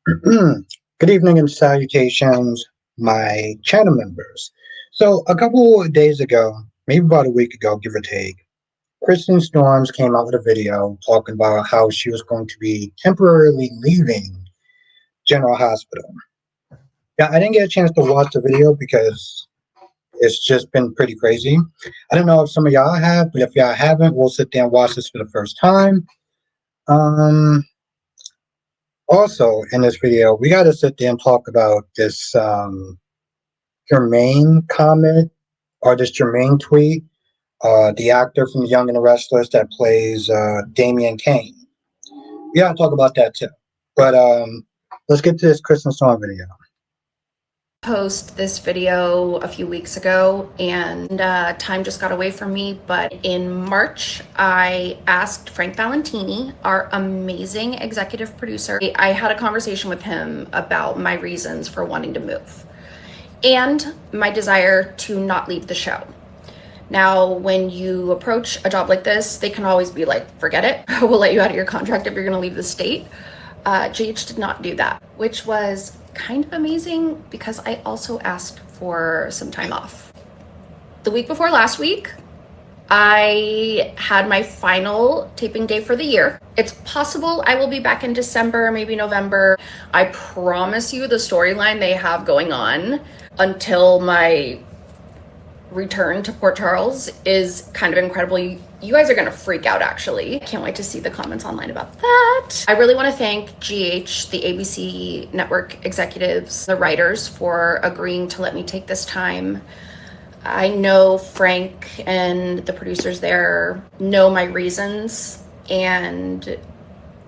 Good evening and salutations, my channel members. So, a couple of days ago, maybe about a week ago, give or take, Kristen Storms came out with a video talking about how she was going to be temporarily leaving General Hospital. Yeah, I didn't get a chance to watch the video because it's just been pretty crazy. I don't know if some of y'all have, but if y'all haven't, we'll sit there and watch this for the first time. Um, Also, in this video, we got to sit there and talk about this Jermaine comment or this Jermaine tweet, the actor from Young and the Restless that plays Damian Kane. We got to talk about that too. But let's get to this Kristen Storm video. Post this video a few weeks ago and time just got away from me, but in March I asked Frank Valentini, our amazing executive producer. I had a conversation with him about my reasons for wanting to move and my desire to not leave the show. Now, when you approach a job like this, they can always be like, forget it, we'll let you out of your contract if you're going to leave the state. GH did not do that, which was kind of amazing because I also asked for some time off. The week before last week, I had my final taping day for the year. It's possible I will be back in December, maybe November. I promise you the storyline they have going on until my return to Port Charles is kind of incredible. You guys are gonna freak out, actually. Can't wait to see the comments online about that. I really want to thank GH, the ABC network executives, the writers for agreeing to let me take this time. I know Frank and the producers there know my reasons, and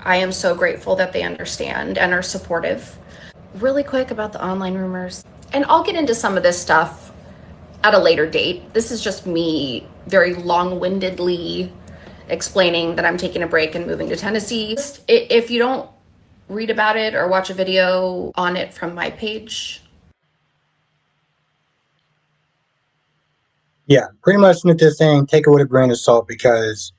I am so grateful that they understand and are supportive. Really quick about the online rumors, and I'll get into some of this stuff at a later date. This is just me very long-windedly explaining that I'm taking a break and moving to Tennessee. If you don't read about it or watch a video on it from my page. Yeah, pretty much what they're saying, take it with a grain of salt because,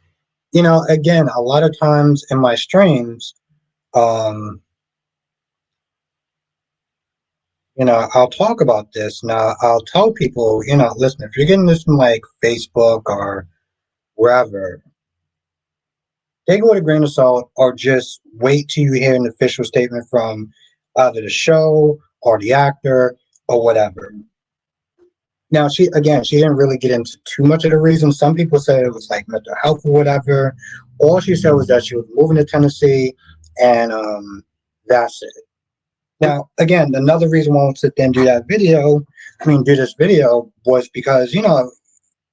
you know, again, a lot of times in my streams, um, I'll talk about this. Now, I'll tell people, listen, if you're getting this from like Facebook or wherever, take it with a grain of salt or just wait till you hear an official statement from either the show or the actor or whatever. Now, she didn't really get into too much of the reason. Some people said it was like mental health or whatever. All she said was that she was moving to Tennessee and that's it. Now, again, another reason why I wanted to then do this video was because, y'all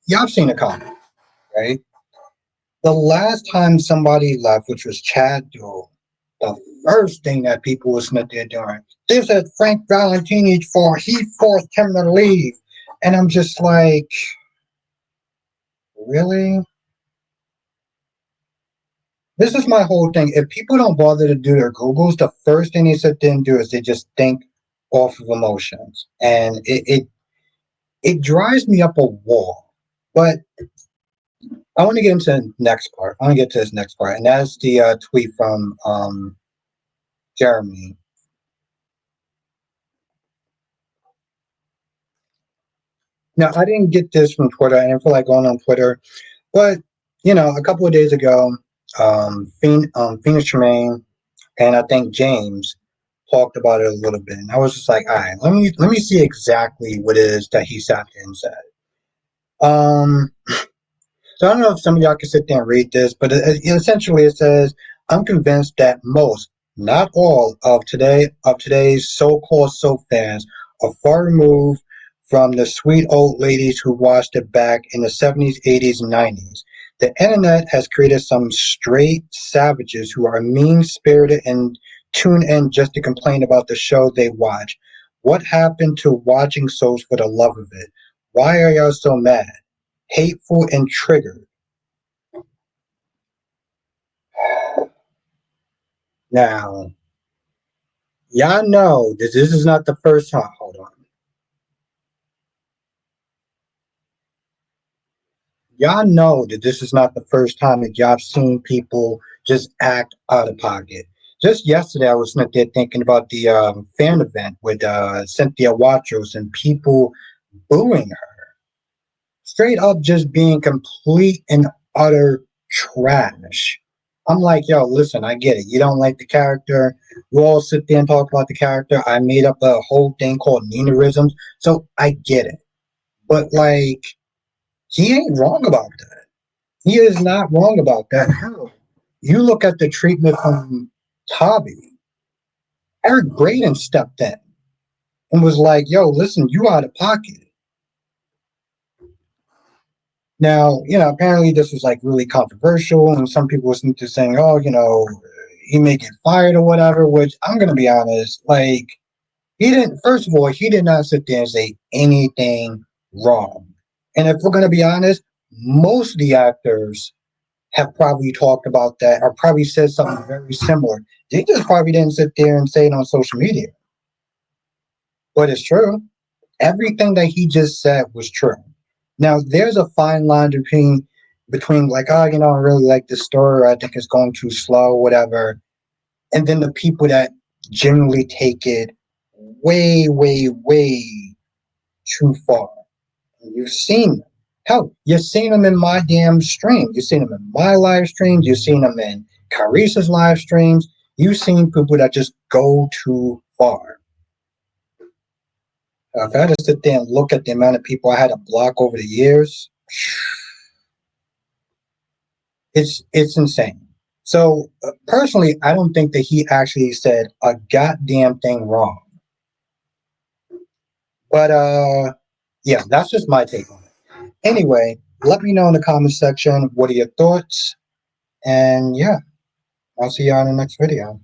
have seen the comment, right? The last time somebody left, which was Chad Duell, the first thing that people was sitting there doing, they said Frank Valentini he forced him to leave. And I'm just like, really? This is my whole thing. If people don't bother to do their Googles, the first thing they sit there and do is they just think off of emotions. And it drives me up a wall. But I want to get into the next part. I want to get to this next part, and that's the tweet from Jeremy. Now, I didn't get this from Twitter. I didn't feel like going on Twitter, but a couple of days ago, Phoenix Jermaine and I think James talked about it a little bit, and I was just like, all right, let me see exactly what it is that he sat there and said. So I don't know if some of y'all can sit there and read this, but essentially it says, "I'm convinced that most, not all, of today's so-called soap fans are far removed from the sweet old ladies who watched it back in the 70s, 80s, and 90s. The internet has created some straight savages who are mean-spirited and tune in just to complain about the show they watch. What happened to watching soaps for the love of it? Why are y'all so mad? Hateful and triggered." Now, y'all know that this is not the first time. Hold on. Y'all know that this is not the first time that y'all have seen people just act out of pocket. Just yesterday, I was sitting there thinking about the fan event with Cynthia Watros and people booing her, straight up just being complete and utter trash. I'm like, yo, listen, I get it. You don't like the character. We all sit there and talk about the character. I made up a whole thing called Ninarisms, so I get it. But like, he ain't wrong about that. He is not wrong about that. Hell, you look at the treatment from Tobby. Eric Braden stepped in and was like, yo, listen, you out of pocket. Now, apparently this was like really controversial, and some people listening to saying, oh, he may get fired or whatever, which I'm going to be honest, like, he didn't, first of all, he did not sit there and say anything wrong. And if we're going to be honest, most of the actors have probably talked about that or probably said something very similar. They just probably didn't sit there and say it on social media. But it's true. Everything that he just said was true. Now there's a fine line between like, oh, I really like this story, or I think it's going too slow, whatever. And then the people that genuinely take it way, way, way too far. And you've seen them. Hell, you've seen them in my damn stream. You've seen them in my live streams. You've seen them in Carice's live streams. You've seen people that just go too far. If I had to sit there and look at the amount of people I had to block over the years, it's insane. So personally, I don't think that he actually said a goddamn thing wrong. But yeah, that's just my take on it. Anyway, let me know in the comment section what are your thoughts, and yeah, I'll see you on the next video.